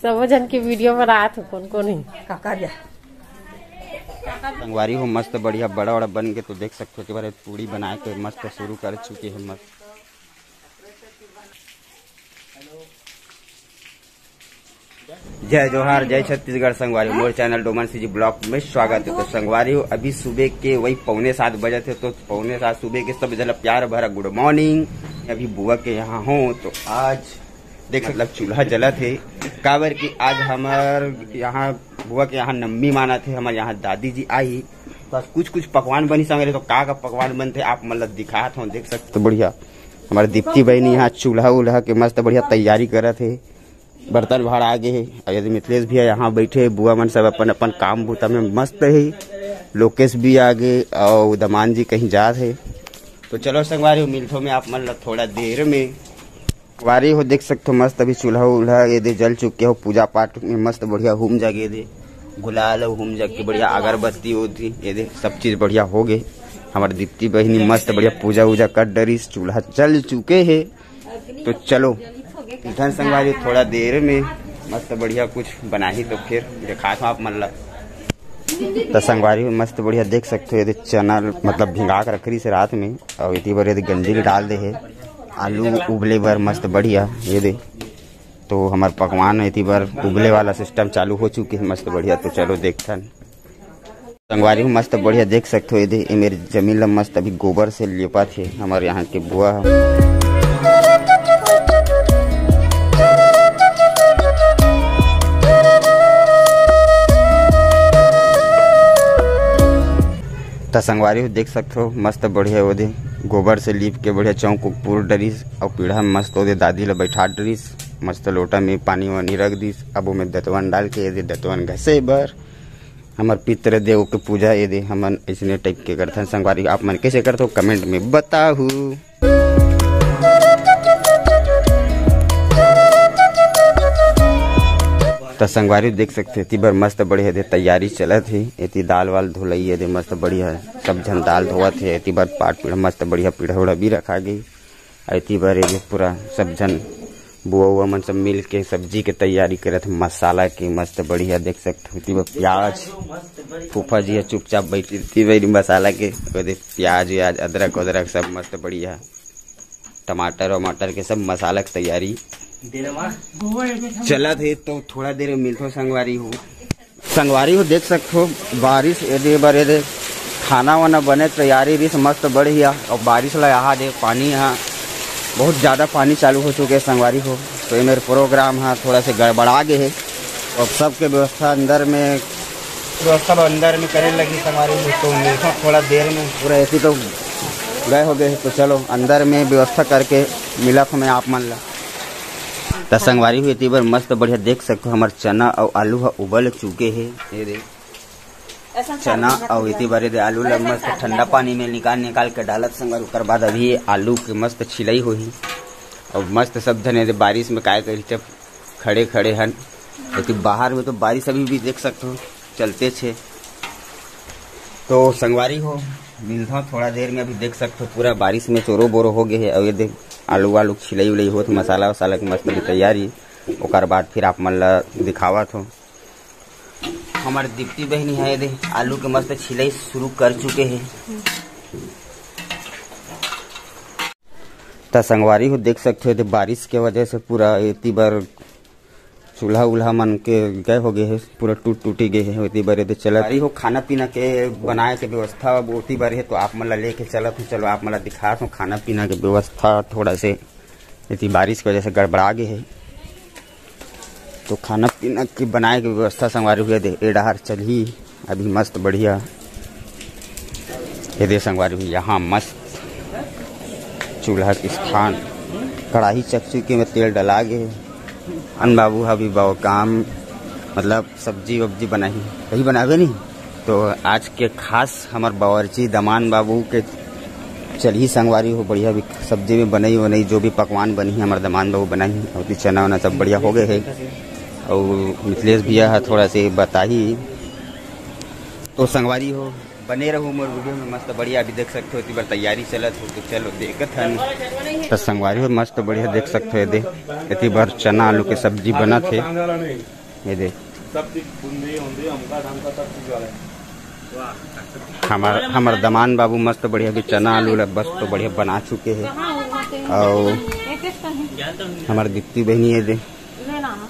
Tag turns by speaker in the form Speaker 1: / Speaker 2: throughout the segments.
Speaker 1: सब जन की वीडियो बना थे कौन कौन है
Speaker 2: काका जा
Speaker 3: संगवारी हो मस्त बढ़िया बड़ा बड़ा बन के तो देख सकते हो कि बारे पूड़ी बनाए के मस्त शुरू कर चुके हैं मस्त। जय जोहार जय छत्तीसगढ़। संगवारी मोर चैनल डोमन सी जी ब्लॉग में स्वागत है। तो संगवारी हो अभी सुबह के वही 6:45 बजे थे तो 6:45 सुबह के सब जला प्यार भरा गुड मॉर्निंग। अभी बुआ के यहाँ हूँ तो आज देख सकते चूल्हा जला थे काबर की आज हमार यहाँ बुआ के यहाँ नम्मी माना थे। हमारे यहाँ दादी जी आई बस कुछ पकवान बनी संग तो का पकवान बनते आप मतलब दिखा था देख सकते। तो बढ़िया हमारे दीप्ति बहनी यहाँ चूल्हा उल्हा के मस्त बढ़िया तैयारी कर थे। बर्तन भाड़ आगे है और यदि मिथिलेश भी है यहाँ बैठे बुआ मन सब अपन अपन काम भूता में मस्त है। लोकेश भी आगे और दमान जी कहीं जा थे। तो चलो संगवारी हो मिलथो में आप मतलब थोड़ा देर में वारी हो देख सकते हो मस्त अभी चूल्हा उल्हा ये दे जल चुके हो। पूजा पाठ में मस्त बढ़िया हुम जगे दे गुलाल हुम जग के बढ़िया अगरबत्ती होती ये दे सब चीज बढ़िया हो गए। हमारे दीप्ति बहनी मस्त बढ़िया पूजा वूजा कर डरी चूल्हा चल चुके है। तो चलो धन संगवारी थोड़ा देर में मस्त बढ़िया कुछ बना ही तो फिर दिखा था आप मतलब। तो संगवारी में मस्त बढ़िया देख सकते हो यदि चना मतलब भिंगा कर रखी से रात में और इतनी बार यदि गंजी डाल दे है आलू उबले बार मस्त बढ़िया ये दे। तो हमारे पकवान इतनी बार उबले वाला सिस्टम चालू हो चुकी है मस्त बढ़िया। तो चलो देखते हैं संगवारी में मस्त बढ़िया देख सकते हो ये मेरी जमीन मस्त अभी गोबर से लेपा थे हमारे यहाँ के बुआ। तो संगवारी हो देख सकते हो मस्त बढ़िया वो दे गोबर से लीप के बढ़िया चौक पूर डरीस और पीढ़ा मस्त वो दे दादी ला बैठा डरीस मस्त लोटा में पानी वानी रख दीस। अब वो में दतवन डाल के ये दे दतवन घसे बर हमार पितर देव के पूजा ये दे हमन इसने टाइप के करते हैं। संगवारी आप मन कैसे करते हो कमेंट में बताहू। तो संगवारी देख सकते इतनी बार मस्त बढ़िया दे तैयारी चलत है। इतनी दाल वाल धुलई दे मस्त बढ़िया सब जन दाल धोवत है। इतनी बार पाट पीढ़ा मस्त बढ़िया पीढ़ा उड़ा भी रखा गई। इतनी बार ये पूरा सब जन बुआ हुआ मन सब मिल के सब्जी के तैयारी करत मसाला की मस्त बढ़िया देख सकते हो। इतनी बार प्याज फूफा जी चुपचाप बैठी इतनी बार मसाला के प्याज व्याज अदरक वदरक सब मस्त बढ़िया टमाटर वमाटर के सब मसाला की तैयारी चला थे। तो थोड़ा देर में मिलते संगवारी हो देख सकते हो बारिश ये बार ये खाना वाना बने तैयारी भी मस्त बढ़िया और बारिश ला यहाँ दे पानी यहाँ बहुत ज़्यादा पानी चालू हो चुके हैं संगवारी हो। तो ये मेरे प्रोग्राम यहाँ थोड़ा से गड़बड़ा गए है और सबके व्यवस्था अंदर में करे लगी संगवारी हो। तो मिलता थोड़ा देर में पूरा ऐसी तो गए हो गए। तो चलो अंदर में व्यवस्था करके मिला तो मैं आप मन ला। तो संगवारी हुई इतनी बार मस्त बढ़िया देख सकते हो हमारे चना और आलू उबल चुके हैं। ये देख चना और इतनी बार ये आलू ला मस्त ठंडा पानी में निकाल के डालत संगवारी। उसके बाद अभी आलू के मस्त छिलाई हुई और मस्त सब धने बारिश में काय करी जब खड़े हन बाहर में तो बारिश अभी भी देख सकते हो चलते छे। तो संगवारी हो मिलता थोड़ा देर में अभी देख सकते हो पूरा बारिश में चोरो बोरो हो गए है। और ये देख आलू वालू छिलाई उलई हो तो मसाला वसाला की मस्त तैयारी ओकर बाद फिर आप मन ला दिखावा थो। हमारे दीप्ति बहनी है दे आलू के मस्त छिलाई शुरू कर चुके हैं। तो संगवारी हो देख सकते हो बारिश के वजह से पूरा इतनी बार चूल्हा उल्हा मन के गए हो गए है पूरा टूटी गए है। इतनी बार चला हो खाना पीना के बनाए के व्यवस्था उतनी बार है। तो आप मतलब लेके चला तो चलो आप मतलब दिखा दो खाना पीना की व्यवस्था थोड़ा से इतनी बारिश की वजह से गड़बड़ा गए है। तो खाना पीना की बनाए की व्यवस्था संगवारी हुए दे ए डहार चल ही अभी मस्त बढ़िया ये दे संगवारी हुई यहाँ मस्त चूल्हा की स्थान कढ़ाई चकचुकी में तेल डला गए। अन बाबू अभी बाबू काम मतलब सब्जी वब्जी बनाई कहीं बनावे नहीं। तो आज के खास हमार बावर्ची दमान बाबू के चल ही संगवारी हो बढ़िया भी सब्जी में बनाई जो भी पकवान बनी है हमारे दमान बाबू बनाई और चना वना सब बढ़िया हो गए है। और मिथिलेश भैया है थोड़ा से बताई। तो संगवारी हो बने रहूँ मोर वीडियो में मस्त बढ़िया। अभी देख सकते हो इतनी बार तैयारी चलत हो तो चलो देखत हन। तो संगवारी हो मस्त बढ़िया देख सकते हो। दे इतनी बार चना आलू के सब्जी बना थे। ये दे हमार दमान बाबू मस्त बढ़िया भी चना आलू बस तो बढ़िया बना चुके हैं। और हमारे दीप्ति बहनी है दे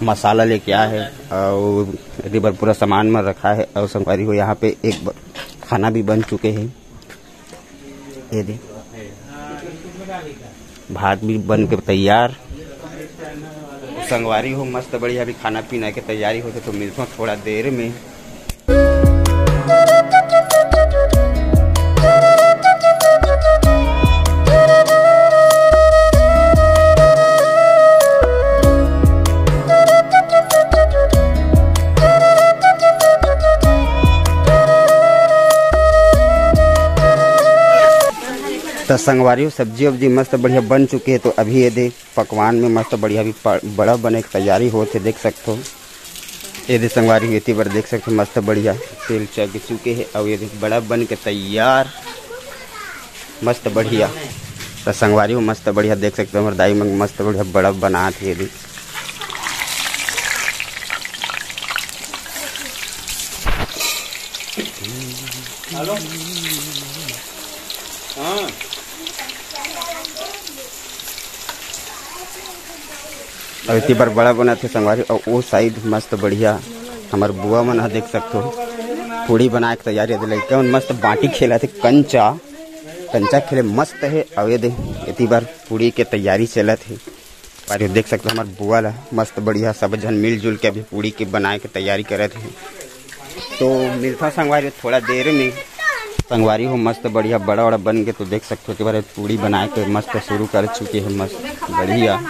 Speaker 3: मसाला लेके आया है और इतनी बार पूरा सामान में रखा है। और संगवारी हो यहाँ पे एक खाना भी बन चुके हैं। ये दे भात भी बन के तैयार। संगवारी हो मस्त बढ़िया भी खाना पीना के तैयारी होते तो मिलता हूँ थोड़ा देर में। तो संगवारी हो सब्जी वब्जी मस्त बढ़िया बन चुके हैं। तो अभी ये दे पकवान में मस्त बढ़िया भी बड़ा बने की तैयारी होते देख सकते हो। ये दे संगवारी इतनी बार देख सकते हो मस्त बढ़िया तेल चग चुके हैं। और ये दे बड़ा बन के तैयार मस्त बढ़िया। तो संगवारी हो मस्त बढ़िया देख सकते हो हमारे दाई में मस्त बढ़िया बड़ा बना थे। ये दे और इतनी बार बड़ा बना थे संगवारी। और वो साइड मस्त बढ़िया हमारे बुआ मन देख सकते हो पूड़ी बना के तैयारी लड़के मस्त बाटी खेला थे। कंचा खेले मस्त है। और ये दे इतनी बार पूड़ी के तैयारी चला थे। और देख सकते हो हमारे बुआ ला मस्त बढ़िया सब जन मिलजुल के अभी पूड़ी के बनाए के तैयारी करे थे। तो मिलता संगवारी थोड़ा देर में। संगवारी हो मस्त बढ़िया बड़ा बन के तो देख सकते हो इतनी बार पूड़ी बनाए के मस्त शुरू कर चुके हैं मस्त बढ़िया।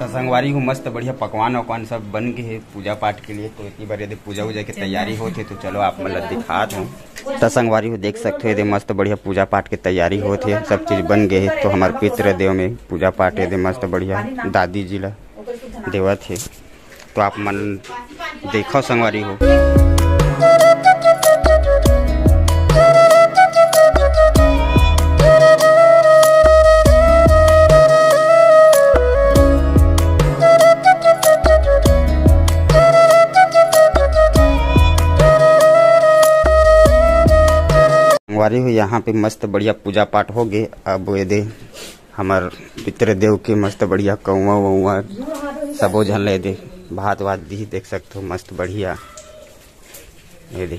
Speaker 3: संगवारी हो मस्त बढ़िया पकवान वकवान सब बन गए है पूजा पाठ के लिए। तो इतनी बार यदि पूजा वूजा की तैयारी होती तो चलो आप मतलब दिखात हूँ। तो संगवारी हो देख सकते हो यदि मस्त बढ़िया पूजा पाठ की तैयारी होती है सब चीज बन गए है। तो हमारे पितृ देव में पूजा पाठ यदि मस्त बढ़िया दादी जी ला देवत है। तो आप मन देखो संगवारी हो। संगवारी हो यहाँ पे मस्त बढ़िया पूजा पाठ हो गए। अब ये दे हमार पितृ देव के मस्त बढ़िया कौआ वौआ सबो झन ले दे भात वात दी देख सकते हो मस्त बढ़िया। ये दे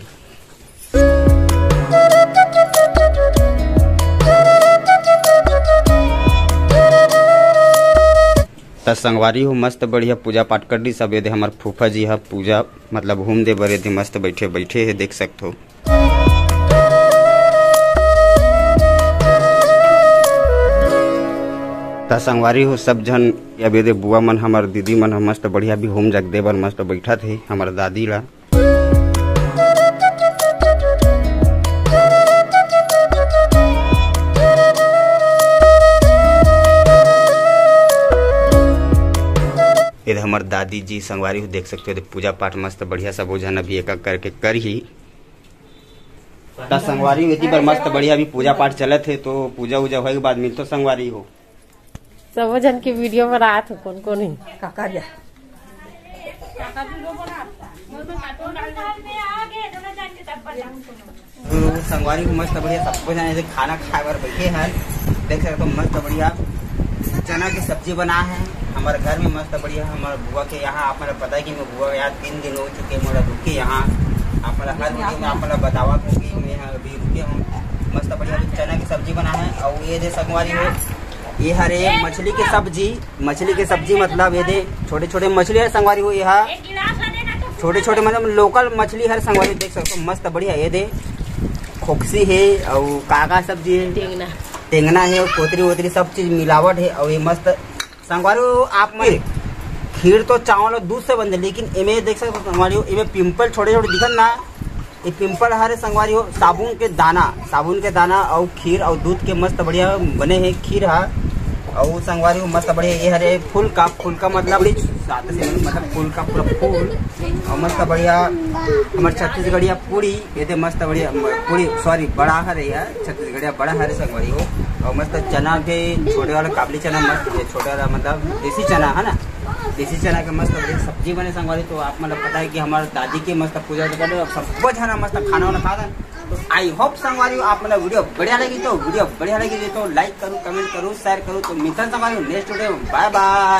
Speaker 3: तो संगवारी हो मस्त बढ़िया पूजा पाठ कर दी सब। ये दे हमार फूफा जी है पूजा मतलब घूम दे बरे दे मस्त बैठे है देख सकते हो। तो संगवारी हो सब जन या बेदे बुआ मन हमार दीदी मन मस्त बढ़िया भी होम जग देवर मस्त बैठा थे हमार दादी ला। इधर हमार दादी जी संगवारी हो देख सकते हो पूजा पाठ मस्त बढ़िया सब जन अभी एक करके कर ही। तो संगवारी इतनी बार मस्त बढ़िया भी पूजा पाठ चलत है। तो पूजा वूजा होने के बाद मिलते संगवारी हो
Speaker 1: सब जन की वीडियो बनात हो कौन नहीं
Speaker 2: काका जा
Speaker 3: संगवारी को मस्त बढ़िया सबको जाने खाना खाए बार बैठे हैं देख सकते हो मस्त बढ़िया चना की सब्जी बना है हमारे घर में मस्त बढ़िया। हमारे बुआ के यहाँ आप पता है कि मैं बुआ यहाँ 3 दिन हो चुके मेरा रुके यहाँ आप हर वीडियो में आप बतावा कि मैं अभी रुके हूँ। मस्त बढ़िया चना की सब्जी बना है। और ये जो संगवारी हो ये हरे मछली की सब्जी मतलब ये दे छोटे छोटे मछली है संगवारी हो। यहाँ छोटे छोटे मतलब लोकल मछली हर संगवारी देख सकते हो मस्त बढ़िया। ये दे खोक्सी है और काका सब्जी है टेंगना है और कोतरी वोतरी सब चीज मिलावट है। और ये मस्त संगवारी आप में खीर तो चावल और दूध से बनते, लेकिन इमे देख सकते हो संगवारी हो, इमे पिंपल छोटे छोटे दिखन ना, ये पिंपल हरे संगवारी हो। साबुन के दाना और खीर और दूध के मस्त बढ़िया बने हैं खीर है। और संगवारी हो मस्त बढ़िया ये हरे फूल का मतलब बड़ी सादा से मतलब फूल का पूरा फूल। और मस्त बढ़िया हमारे छत्तीसगढ़िया पूरी ये मस्त बढ़िया पूरी सॉरी बड़ा हरे है, छत्तीसगढ़िया बड़ा हरे संगवारी हो। और मस्त चना के छोटे वाला काबली चना मस्त छोटे वाला मतलब देसी चना है ना, देसी चना के मस्त बढ़िया सब्जी बने संगवारी। तो आप मतलब पता है कि हमारे दादी के मस्त पूजा करे सब जना मस्त खाना वाना खा दें। तो आई होप संगवारी आप मतलब वीडियो बढ़िया लगी तो लाइक करूँ, कमेंट करूँ, शेयर करूँ। तो मिलता है संगवारी नेक्स्ट वीडियो, बाय बाय।